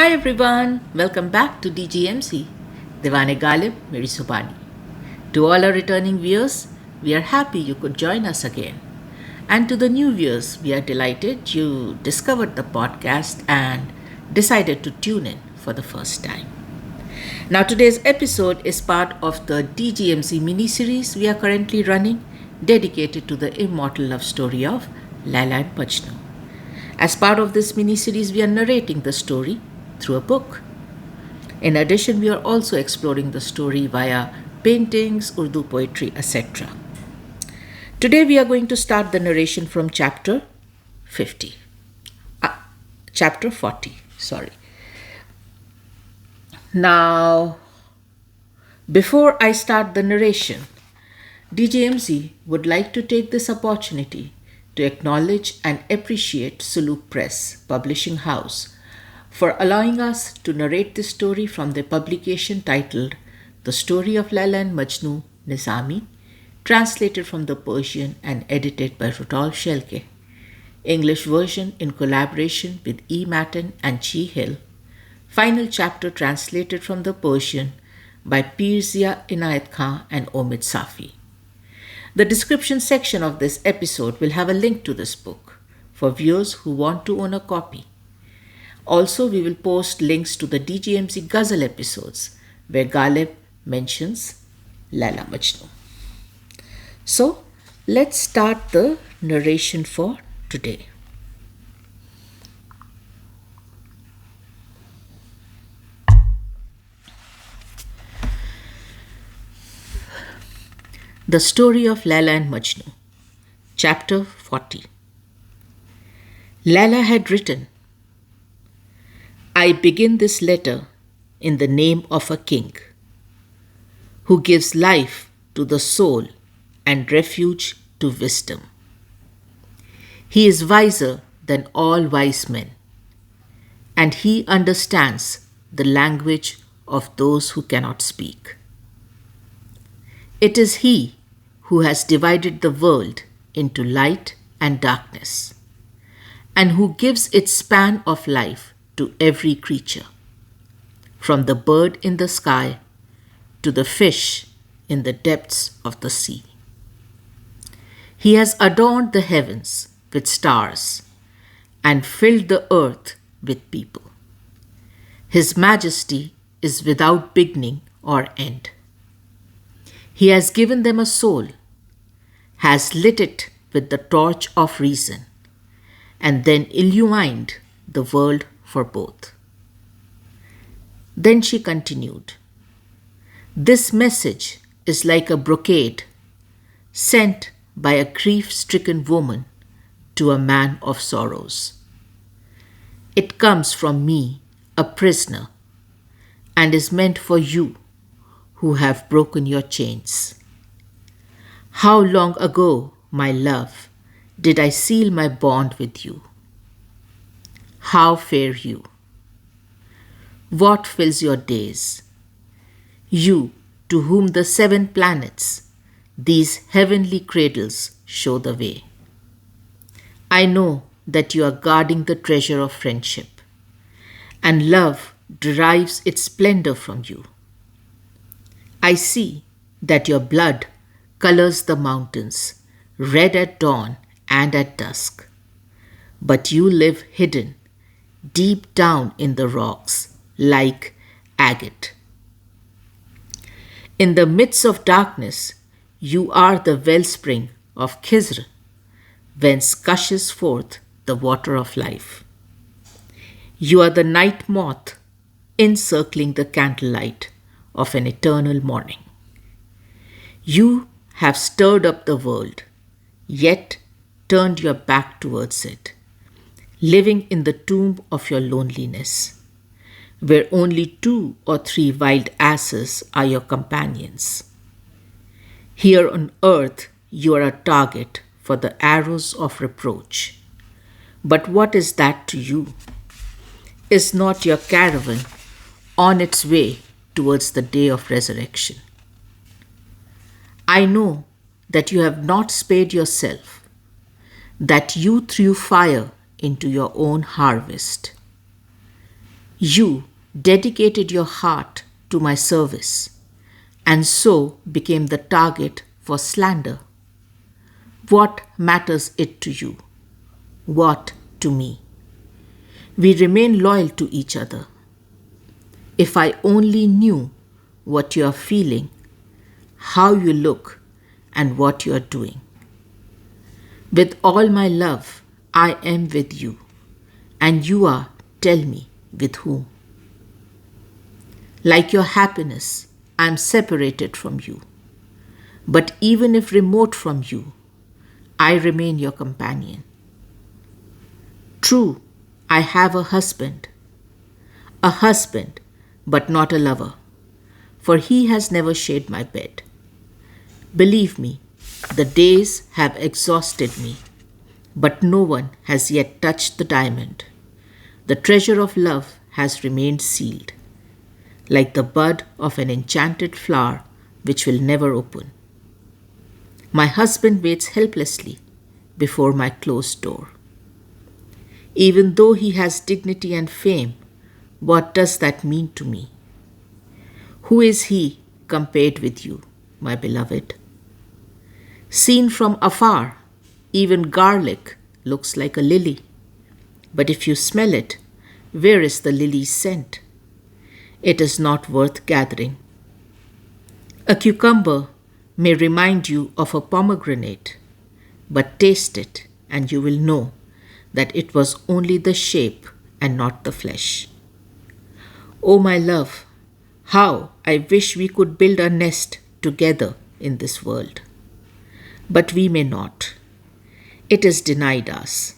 Hi everyone, welcome back to DGMZ diwan-e-ghalib-meri-zubaani. To all our returning viewers, we are happy you could join us again. And to the new viewers, we are delighted you discovered the podcast and decided to tune in for the first time. Now, today's episode is part of the DGMZ Miniseries we are currently running, dedicated to the immortal love story of Layla-e-Majnun. As part of this miniseries, we are narrating the story through a book. In addition, we are also exploring the story via paintings, Urdu poetry, etc. Today, we are going to start the narration from chapter 50. Chapter 40, sorry. Now, before I start the narration, DGMZ would like to take this opportunity to acknowledge and appreciate Suluk Press Publishing House for allowing us to narrate this story from their publication titled The Story of Layla-e-Majnun Nizami, translated from the Persian and edited by Rudolph Gelpke. English version in collaboration with E. Matten and Chi Hill. Final chapter translated from the Persian by Pirzia Inayat Khan and Omid Safi. The description section of this episode will have a link to this book for viewers who want to own a copy. Also, we will post links to the DGMZ Ghazal episodes where Ghalib mentions Layla Majnun. So, let's start the narration for today. The Story of Layla-e-Majnun, Chapter 40. Layla had written, I begin this letter in the name of a king who gives life to the soul and refuge to wisdom. He is wiser than all wise men, and he understands the language of those who cannot speak. It is he who has divided the world into light and darkness, and who gives its span of life to every creature, from the bird in the sky to the fish in the depths of the sea. He has adorned the heavens with stars and filled the earth with people. His majesty is without beginning or end. He has given them a soul, has lit it with the torch of reason, and then illumined the world for both. Then she continued, This message is like a brocade sent by a grief-stricken woman to a man of sorrows. It comes from me, a prisoner, and is meant for you who have broken your chains. How long ago, my love, did I seal my bond with you? How fare you? What fills your days? You, to whom the 7 planets, these heavenly cradles, show the way. I know that you are guarding the treasure of friendship, and love derives its splendor from you. I see that your blood colors the mountains, red at dawn and at dusk. But you live hidden, deep down in the rocks, like agate. In the midst of darkness, you are the wellspring of Khizr, whence gushes forth the water of life. You are the night moth encircling the candlelight of an eternal morning. You have stirred up the world, yet turned your back towards it, living in the tomb of your loneliness, where only 2 or 3 wild asses are your companions. Here on earth, you are a target for the arrows of reproach. But what is that to you? Is not your caravan on its way towards the day of resurrection? I know that you have not spared yourself, that you threw fire into your own harvest. You dedicated your heart to my service and so became the target for slander. What matters it to you? What to me? We remain loyal to each other. If I only knew what you are feeling, how you look, and what you are doing. With all my love, I am with you, and you are, tell me, with whom? Like your happiness, I am separated from you. But even if remote from you, I remain your companion. True, I have a husband, but not a lover, for he has never shared my bed. Believe me, the days have exhausted me, but no one has yet touched the diamond. The treasure of love has remained sealed, like the bud of an enchanted flower which will never open. My husband waits helplessly before my closed door. Even though he has dignity and fame, what does that mean to me? Who is he compared with you, my beloved? Seen from afar, even garlic looks like a lily. But if you smell it, where is the lily's scent? It is not worth gathering. A cucumber may remind you of a pomegranate, but taste it and you will know that it was only the shape and not the flesh. Oh, my love, how I wish we could build a nest together in this world. But we may not. It is denied us.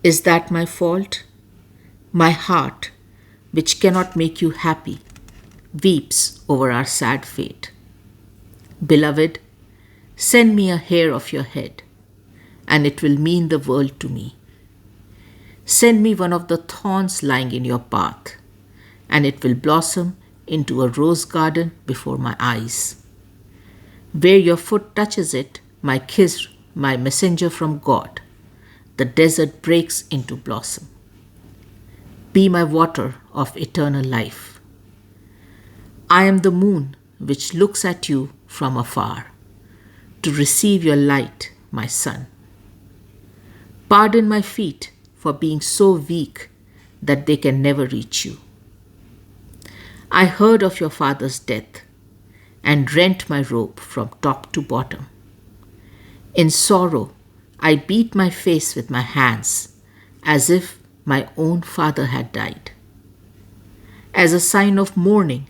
Is that my fault? My heart, which cannot make you happy, weeps over our sad fate. Beloved, send me a hair of your head, and it will mean the world to me. Send me one of the thorns lying in your path, and it will blossom into a rose garden before my eyes. Where your foot touches it, my kiss, my messenger from God, the desert breaks into blossom. Be my water of eternal life. I am the moon which looks at you from afar, to receive your light, my sun. Pardon my feet for being so weak that they can never reach you. I heard of your father's death and rent my robe from top to bottom. In sorrow, I beat my face with my hands as if my own father had died. As a sign of mourning,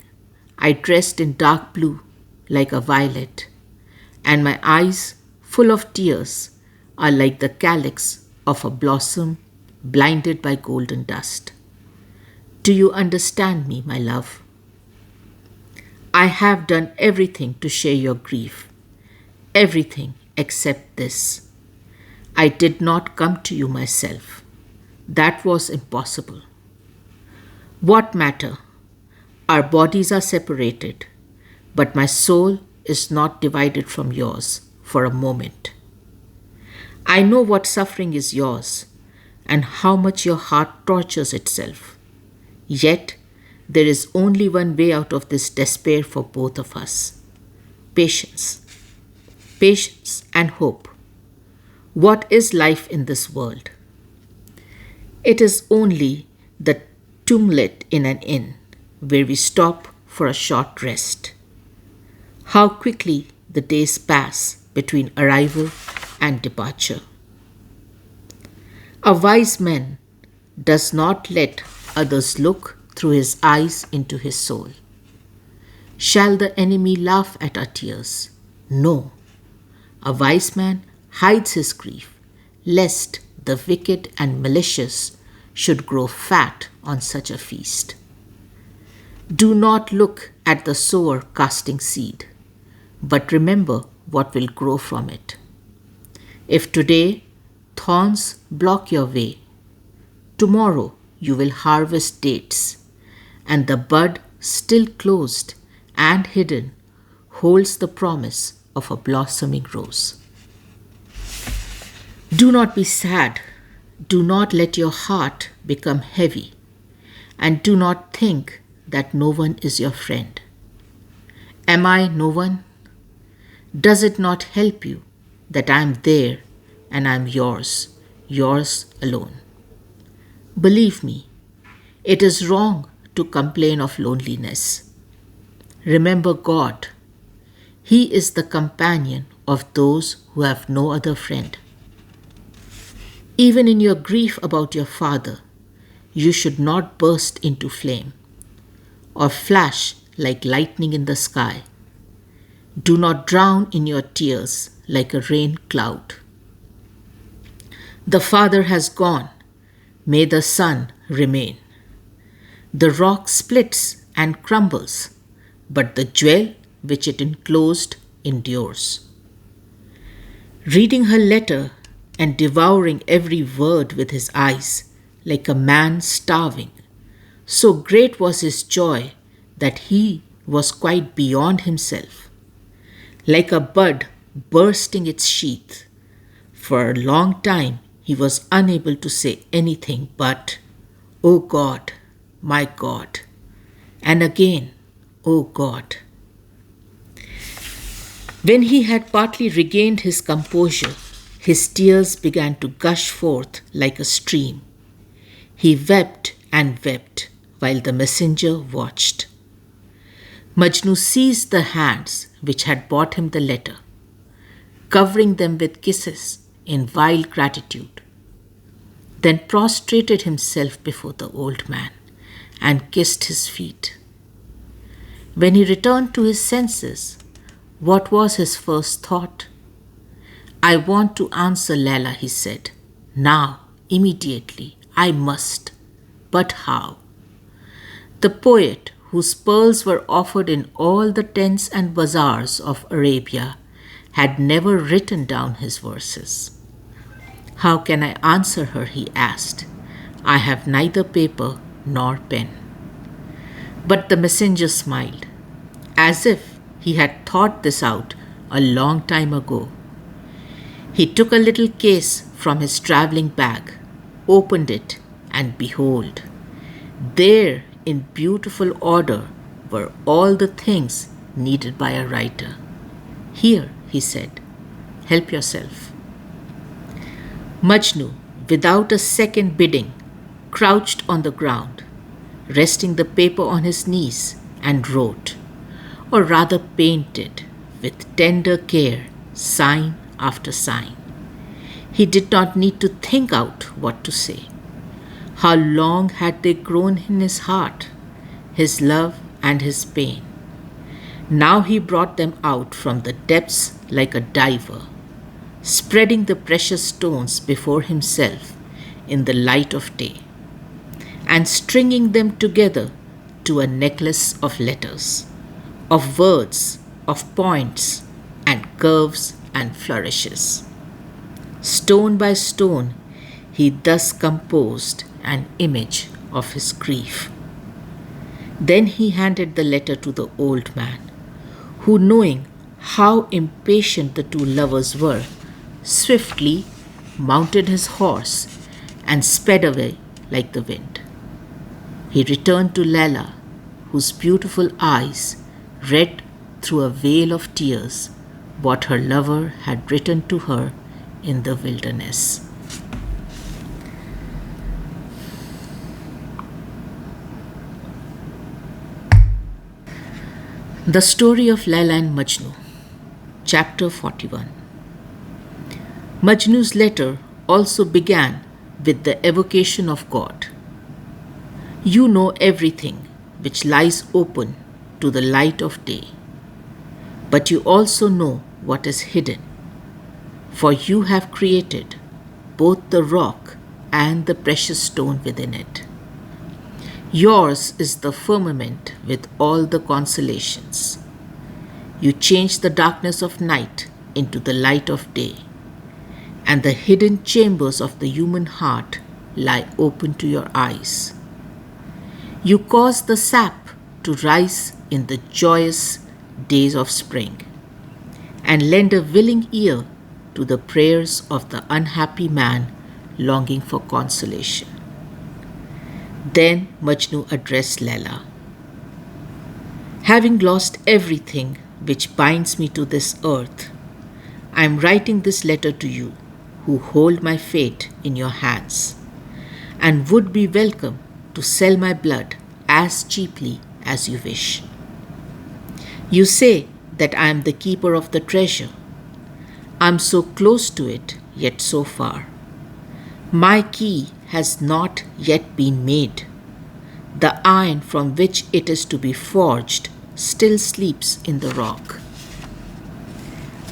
I dressed in dark blue like a violet, and my eyes, full of tears, are like the calyx of a blossom blinded by golden dust. Do you understand me, my love? I have done everything to share your grief, everything except this. I did not come to you myself. That was impossible. What matter? Our bodies are separated, but my soul is not divided from yours for a moment. I know what suffering is yours and how much your heart tortures itself. Yet, there is only one way out of this despair for both of us. Patience. Patience and hope. What is life in this world? It is only the tumult in an inn where we stop for a short rest. How quickly the days pass between arrival and departure. A wise man does not let others look through his eyes into his soul. Shall the enemy laugh at our tears? No. A wise man hides his grief, lest the wicked and malicious should grow fat on such a feast. Do not look at the sower casting seed, but remember what will grow from it. If today thorns block your way, tomorrow you will harvest dates, and the bud still closed and hidden holds the promise of a blossoming rose. Do not be sad. Do not let your heart become heavy. and do not think that no one is your friend. Am I no one? Does it not help you that I am there and I am yours, yours alone? Believe me, it is wrong to complain of loneliness. Remember God. He is the companion of those who have no other friend. Even in your grief about your father, you should not burst into flame or flash like lightning in the sky. Do not drown in your tears like a rain cloud. The father has gone. May the son remain. The rock splits and crumbles, but the jewel which it enclosed endures. Reading her letter and devouring every word with his eyes, like a man starving, so great was his joy that he was quite beyond himself. Like a bud bursting its sheath, for a long time he was unable to say anything but, "O God, my God," and again, "O God." When he had partly regained his composure, his tears began to gush forth like a stream. He wept and wept while the messenger watched. Majnu seized the hands which had brought him the letter, covering them with kisses in wild gratitude, then prostrated himself before the old man and kissed his feet. When he returned to his senses, what was his first thought? "I want to answer Layla," he said. "Now, immediately, I must. But how?" The poet, whose pearls were offered in all the tents and bazaars of Arabia, had never written down his verses. "How can I answer her?" he asked. "I have neither paper nor pen." But the messenger smiled, as if he had thought this out a long time ago. He took a little case from his traveling bag, opened it, and behold, there in beautiful order were all the things needed by a writer. "Here," he said, "help yourself." Majnu, without a second bidding, crouched on the ground, resting the paper on his knees, and wrote, or rather painted, with tender care, sign after sign. He did not need to think out what to say. How long had they grown in his heart, his love and his pain? Now he brought them out from the depths like a diver, spreading the precious stones before himself in the light of day, and stringing them together to a necklace of letters, of words, of points, and curves and flourishes. Stone by stone, he thus composed an image of his grief. Then he handed the letter to the old man, who, knowing how impatient the two lovers were, swiftly mounted his horse and sped away like the wind. He returned to Layla, whose beautiful eyes read through a veil of tears what her lover had written to her in the wilderness. The story of Layla and Majnun, Chapter 41. Majnu's letter also began with the evocation of God. "You know everything which lies open to the light of day, but you also know what is hidden, for you have created both the rock and the precious stone within it. Yours is the firmament with all the constellations. You change the darkness of night into the light of day, and the hidden chambers of the human heart lie open to your eyes. You cause the sap to rise in the joyous days of spring, and lend a willing ear to the prayers of the unhappy man longing for consolation. Then Majnu addressed Layla. Having lost everything which binds me to this earth, I am writing this letter to you, who hold my fate in your hands, and would be welcome to sell my blood as cheaply as you wish. You say that I am the keeper of the treasure. I am so close to it, yet so far. My key has not yet been made. The iron from which it is to be forged still sleeps in the rock.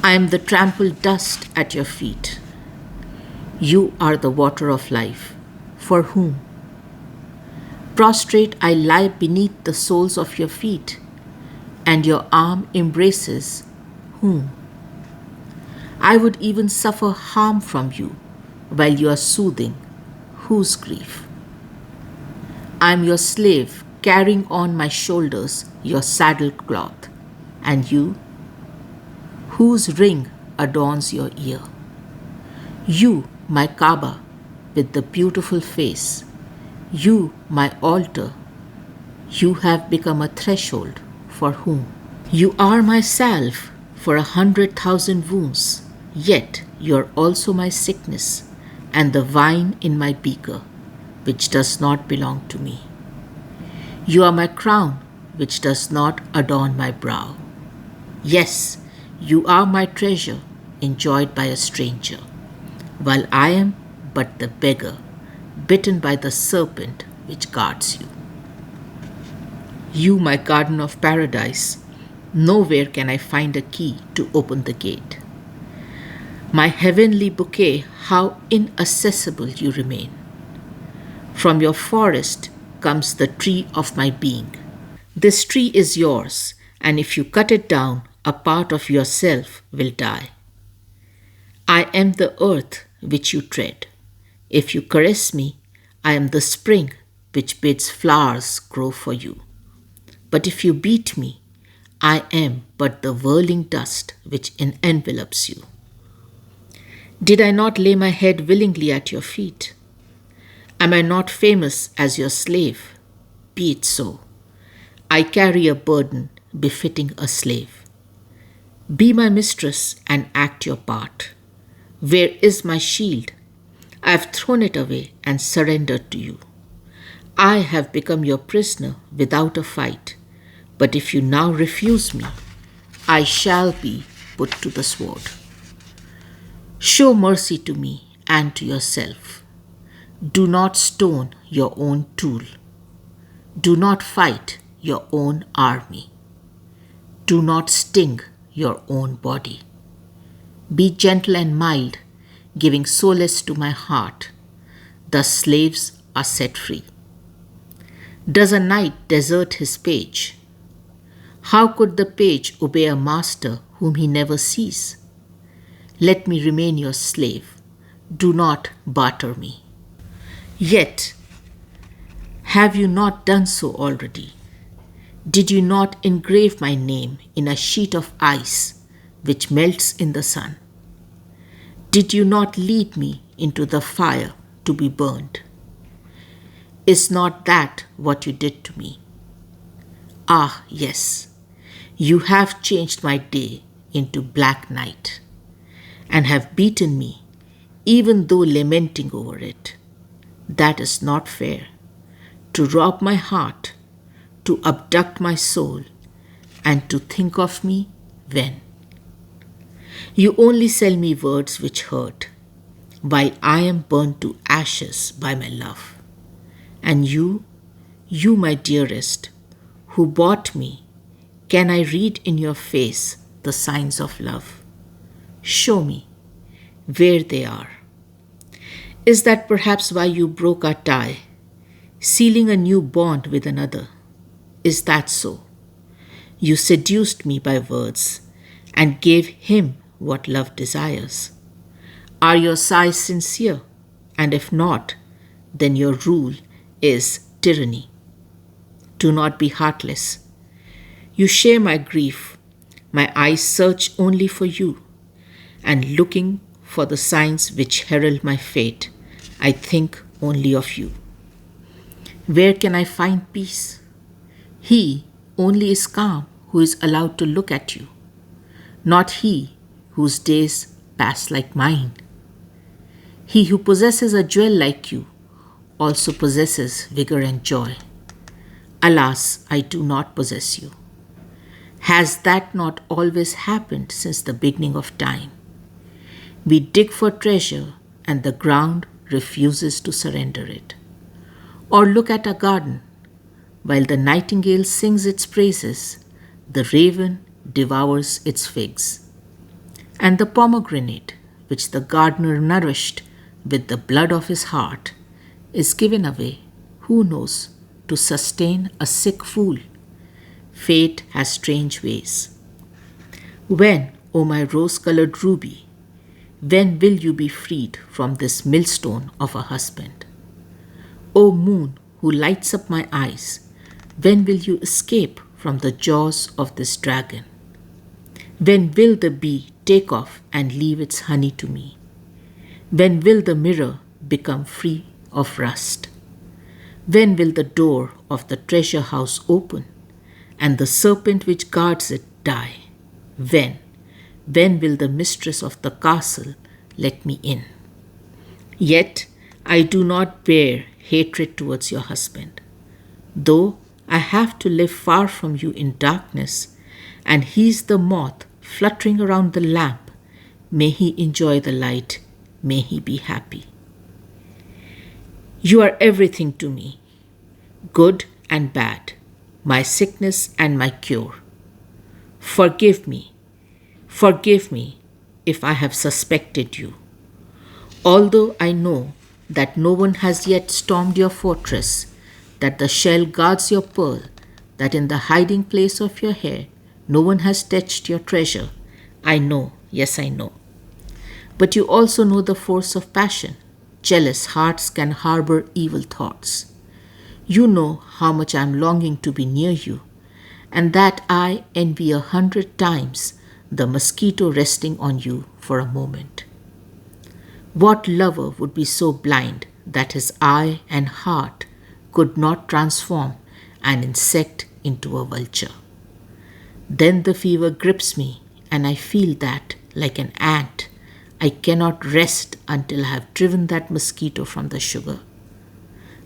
I am the trampled dust at your feet. You are the water of life. For whom? Prostrate I lie beneath the soles of your feet, and your arm embraces whom? I would even suffer harm from you while you are soothing whose grief? I am your slave, carrying on my shoulders your saddle cloth, and you, whose ring adorns your ear? You, my Kaaba, with the beautiful face, you, my altar, you have become a threshold for whom? You are my salve for 100,000 wounds, yet you are also my sickness and the wine in my beaker, which does not belong to me. You are my crown, which does not adorn my brow. Yes, you are my treasure, enjoyed by a stranger, while I am but the beggar, bitten by the serpent which guards you. You, my garden of paradise, nowhere can I find a key to open the gate. My heavenly bouquet, how inaccessible you remain. From your forest comes the tree of my being. This tree is yours, and if you cut it down, a part of yourself will die. I am the earth which you tread. If you caress me, I am the spring which bids flowers grow for you. But if you beat me, I am but the whirling dust which envelops you. Did I not lay my head willingly at your feet? Am I not famous as your slave? Be it so. I carry a burden befitting a slave. Be my mistress and act your part. Where is my shield? I have thrown it away and surrendered to you. I have become your prisoner without a fight, but if you now refuse me, I shall be put to the sword. Show mercy to me and to yourself. Do not stone your own tool. Do not fight your own army. Do not sting your own body. Be gentle and mild, giving solace to my heart. Thus slaves are set free. Does a knight desert his page? How could the page obey a master whom he never sees? Let me remain your slave. Do not barter me. Yet, have you not done so already? Did you not engrave my name in a sheet of ice which melts in the sun? Did you not lead me into the fire to be burned? Is not that what you did to me? Ah, yes, you have changed my day into black night and have beaten me, even though lamenting over it. That is not fair. To rob my heart, to abduct my soul, and to think of me when? You only sell me words which hurt, while I am burned to ashes by my love. And you, my dearest, who bought me, can I read in your face the signs of love? Show me where they are. Is that perhaps why you broke our tie, sealing a new bond with another? Is that so? You seduced me by words and gave him what love desires. Are your sighs sincere? And if not, then your rule is tyranny. Do not be heartless. You share my grief. My eyes search only for you, and looking for the signs which herald my fate, I think only of you. Where can I find peace? He only is calm who is allowed to look at you, not he whose days pass like mine. He who possesses a jewel like you also possesses vigor and joy. Alas, I do not possess you. Has that not always happened since the beginning of time? We dig for treasure and the ground refuses to surrender it. Or look at a garden. While the nightingale sings its praises, the raven devours its figs. And the pomegranate, which the gardener nourished with the blood of his heart, is given away, who knows, to sustain a sick fool. Fate has strange ways. When, O my rose-colored ruby, when will you be freed from this millstone of a husband? O moon, who lights up my eyes, when will you escape from the jaws of this dragon? When will the bee take off and leave its honey to me? When will the mirror become free of rust? When will the door of the treasure house open and the serpent which guards it die? When? When will the mistress of the castle let me in? Yet I do not bear hatred towards your husband, though I have to live far from you in darkness, and he is the moth fluttering around the lamp. May he enjoy the light, may he be happy. You are everything to me, good and bad, my sickness and my cure. Forgive me if I have suspected you. Although I know that no one has yet stormed your fortress, that the shell guards your pearl, that in the hiding place of your hair no one has touched your treasure. I know, yes I know. But you also know the force of passion. Jealous hearts can harbor evil thoughts. You know how much I am longing to be near you, and that I envy 100 times the mosquito resting on you for a moment. What lover would be so blind that his eye and heart could not transform an insect into a vulture? Then the fever grips me, and I feel that, like an ant, I cannot rest until I have driven that mosquito from the sugar.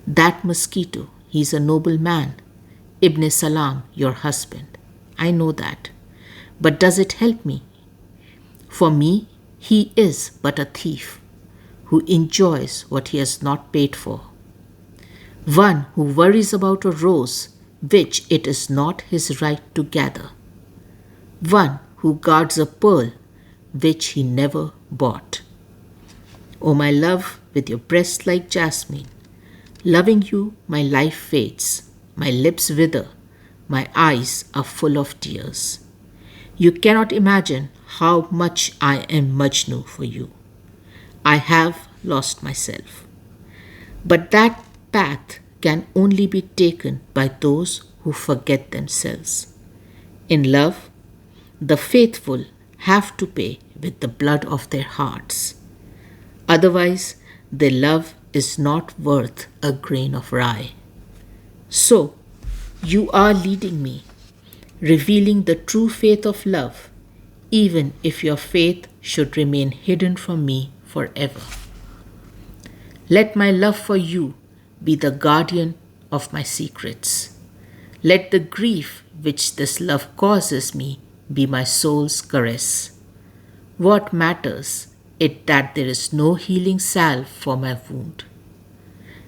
That mosquito, he is a noble man, Ibn Salam, your husband. I know that. But does it help me? For me, he is but a thief who enjoys what he has not paid for. One who worries about a rose which it is not his right to gather. One who guards a pearl which he never bought. O my love, with your breast like jasmine, loving you, my life fades, my lips wither, my eyes are full of tears. You cannot imagine how much I am Majnu for you. I have lost myself. But that path can only be taken by those who forget themselves. In love, the faithful have to pay with the blood of their hearts. Otherwise, their love is not worth a grain of rye. So, you are leading me, revealing the true faith of love, even if your faith should remain hidden from me forever. Let my love for you be the guardian of my secrets. Let the grief which this love causes me be my soul's caress. What matters it that there is no healing salve for my wound?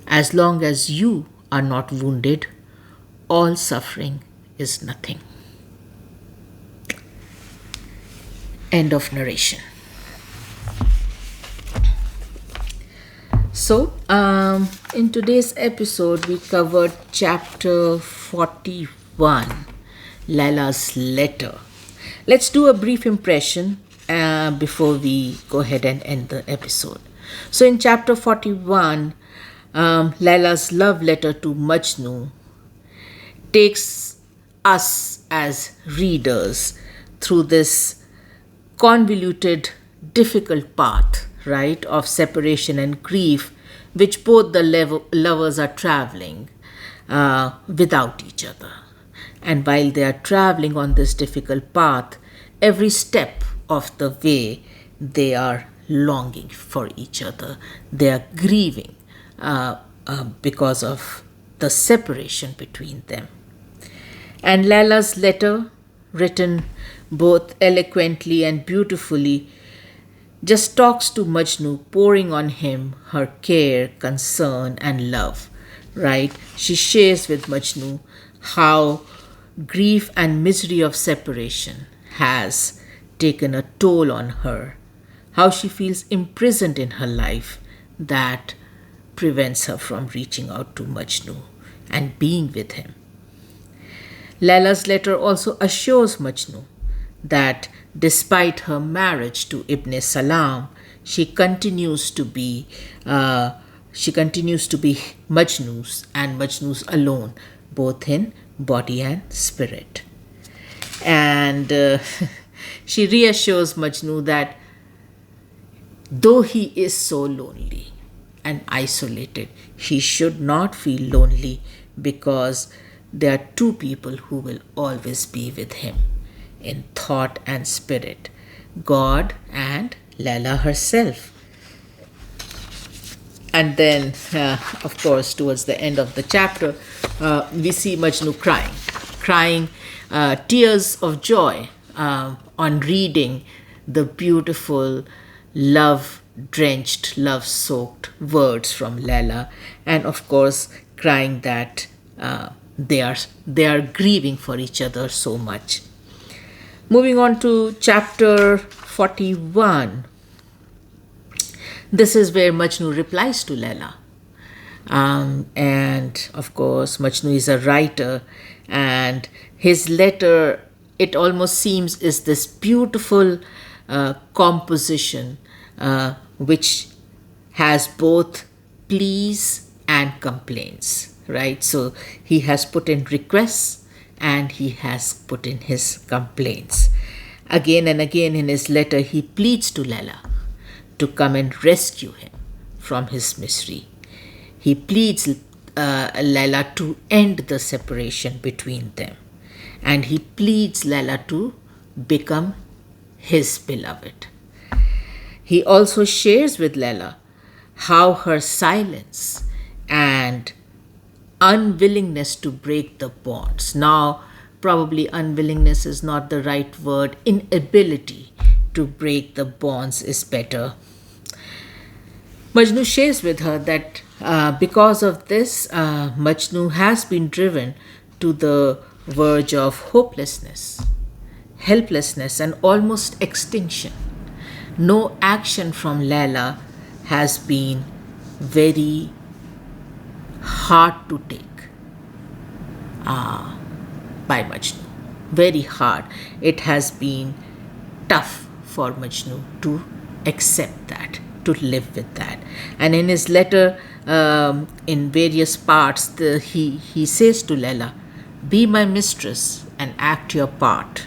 As long as you are not wounded, all suffering is nothing. End of narration. So, in today's episode, we covered chapter 41, Layla's letter. Let's do a brief impression before we go ahead and end the episode. So, in chapter 41, Layla's love letter to Majnun takes us as readers through this convoluted, difficult path, right, of separation and grief, which both the lovers are traveling. without each other. And while they are traveling on this difficult path, every step of the way, they are longing for each other. They are grieving because of the separation between them. And Layla's letter, written both eloquently and beautifully, just talks to Majnu, pouring on him her care, concern, and love. Right? She shares with Majnu how grief and misery of separation has taken a toll on her, how she feels imprisoned in her life that prevents her from reaching out to Majnu and being with him. Layla's letter also assures Majnu that despite her marriage to Ibn Salam, she continues to be Majnu's and Majnu's alone, both in body and spirit. And she reassures Majnu that though he is so lonely and isolated, he should not feel lonely, because there are two people who will always be with him in thought and spirit: God and Layla herself. And then, of course, towards the end of the chapter, we see Majnu crying tears of joy on reading the beautiful, love-drenched, love-soaked words from Layla, and of course, crying that they are grieving for each other so much. Moving on to chapter 41. This is where Majnu replies to Layla. And of course, Majnu is a writer, and his letter, it almost seems, is this beautiful composition which has both pleas and complaints, right? So he has put in requests and he has put in his complaints. Again and again in his letter, he pleads to Layla to come and rescue him from his misery. He pleads Layla to end the separation between them. And he pleads Layla to become his beloved. He also shares with Layla how her silence and unwillingness to break the bonds. Now, probably unwillingness is not the right word. Inability to break the bonds is better. Majnu shares with her that because of this, Majnu has been driven to the verge of hopelessness, helplessness, and almost extinction. No action from Layla has been very hard to take by Majnu. Very hard. It has been tough for Majnu to accept that, to live with that. And in his letter, in various parts, he says to Layla, "Be my mistress and act your part.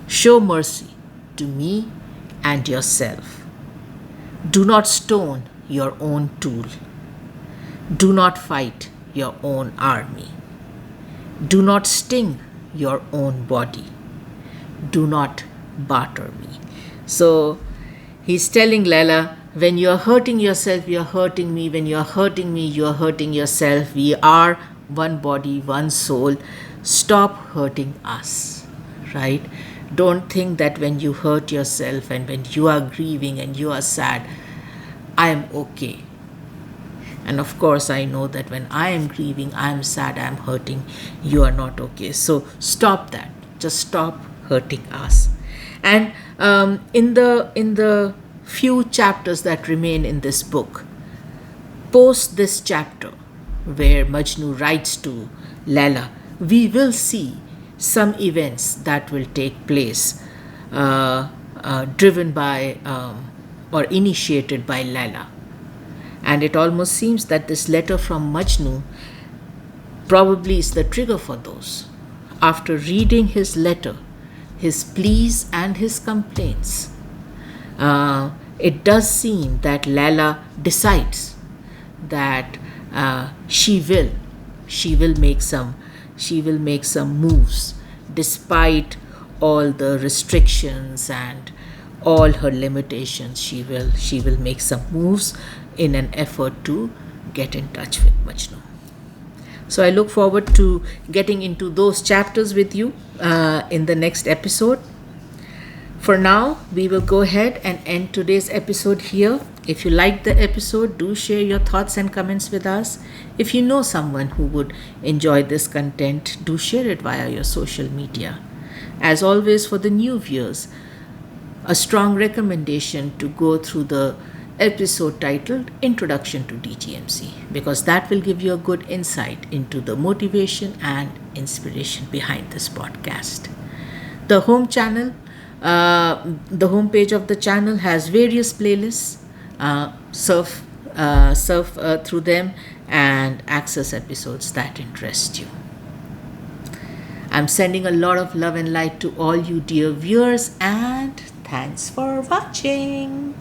Show mercy to me and yourself. Do not stone your own tool. Do not fight your own army. Do not sting your own body. Do not barter me." So he's telling Layla, when you're hurting yourself, you're hurting me. When you're hurting me, you're hurting yourself. We are one body, one soul. Stop hurting us, right? Don't think that when you hurt yourself and when you are grieving and you are sad, I am okay. And of course, I know that when I am grieving, I am sad, I am hurting, you are not okay. So stop that. Just stop hurting us. And in the few chapters that remain in this book, post this chapter where Majnu writes to Layla, we will see some events that will take place driven by or initiated by Layla. And it almost seems that this letter from Majnu probably is the trigger for those. After reading his letter, his pleas and his complaints, it does seem that Layla decides that she will she will make some moves despite all the restrictions and all her limitations. She will make some moves in an effort to get in touch with Majnun. So I look forward to getting into those chapters with you in the next episode. For now, we will go ahead and end today's episode here. If you liked the episode, do share your thoughts and comments with us. If you know someone who would enjoy this content, do share it via your social media. As always, for the new viewers, a strong recommendation to go through the episode titled Introduction to DGMZ, because that will give you a good insight into the motivation and inspiration behind this podcast. The home channel, the home page of the channel has various playlists. Surf through them and access episodes that interest you. I'm sending a lot of love and light to all you dear viewers, and thanks for watching.